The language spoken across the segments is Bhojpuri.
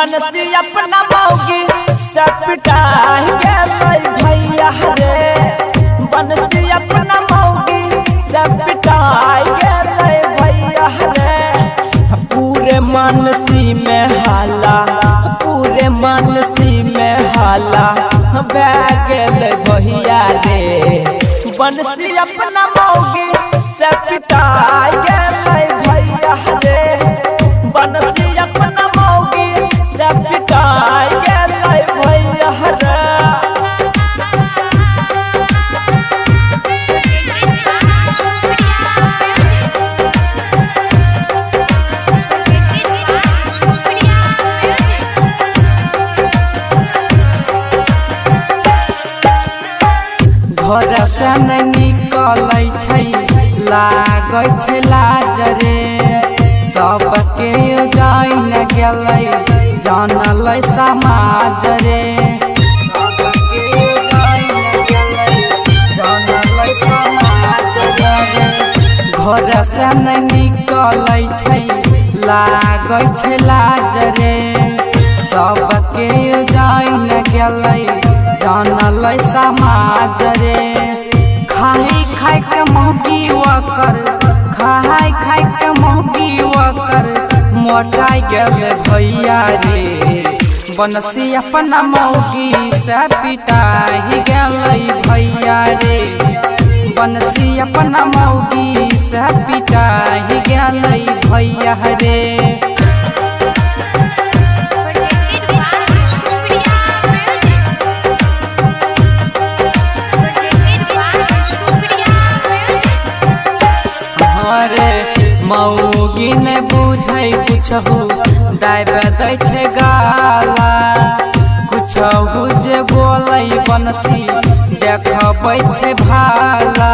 बनसी अपना मौगी से पिटाई गेलै भैया रे। बनसी अपना मौगी से पिटाई गेलै भैया रे। पूरे मनसी में हाला, पूरे मनसी में हाला बह गेलै भैया रे। बनसी अपना मौगी से पिटाई गेलै भैया रे। बनसी अपना मौगी से पिटाई गेलै भैया रे। घर से नहीं निकलै छै लागै छै लाज रे। सबके जान गेलै जानलै समाज रे। सबके जान गेलै जानलै समाज रे। घर से नहीं निकलै छै लागै छै लाज रे। सबके जान गेलै जानलै समाज रे। खाई खाई के मौगी वकर, खाई खाई के मौगी वकर मोटाई गेलै भैया रे। बनसी अपना मौगी से पिटाई गेलै भैया रे। बनसी अपना मौगी से पिटाई गेलै भैया रे। मौगी ने बुझै कुछहु दाब दै छै गाला। कुछहु जे बोलै बनसी देखबै छै भाला।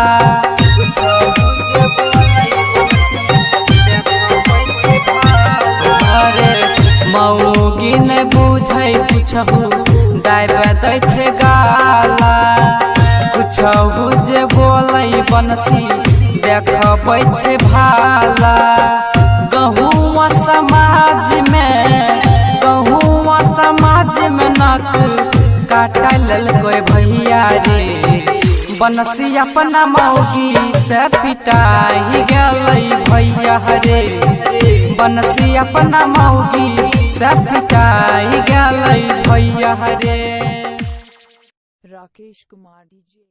अरे मौगी ने बुझै कुछहु दाब दै छै गाला। कुछहु जे बोलै बनसी देखबै छै भाला। गहुआ समाज में, गहुआ समाज में नक काटा लेलकै भैया रे। बनसी अपना मौगी से पिटाई गेलै भैया रे। बनसी अपना मौगी से पिटाई गेलै भैया रे। राकेश कुमार DJ।